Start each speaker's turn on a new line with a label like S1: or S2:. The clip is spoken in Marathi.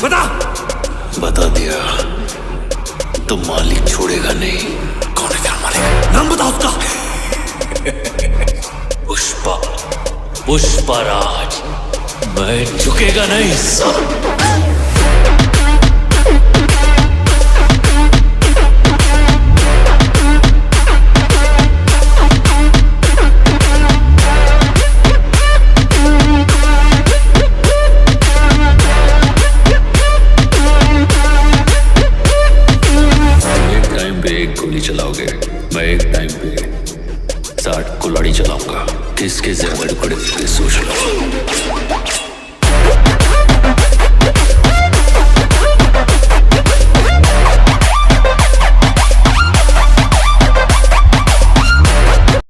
S1: बता।
S2: बता दिया तो मालिक छोड़ेगा नहीं।
S1: कौन है तेरा मालिक? नाम बता उसका।
S2: पुष्पा, पुष्पराज। मैं झुकेगा नहीं सर। एक गोली चलाओगे, मैं एक टाइम पे 60 कुल्हाड़ी चलाऊंगा। किसके ज्यादा टुकड़े सोच लो।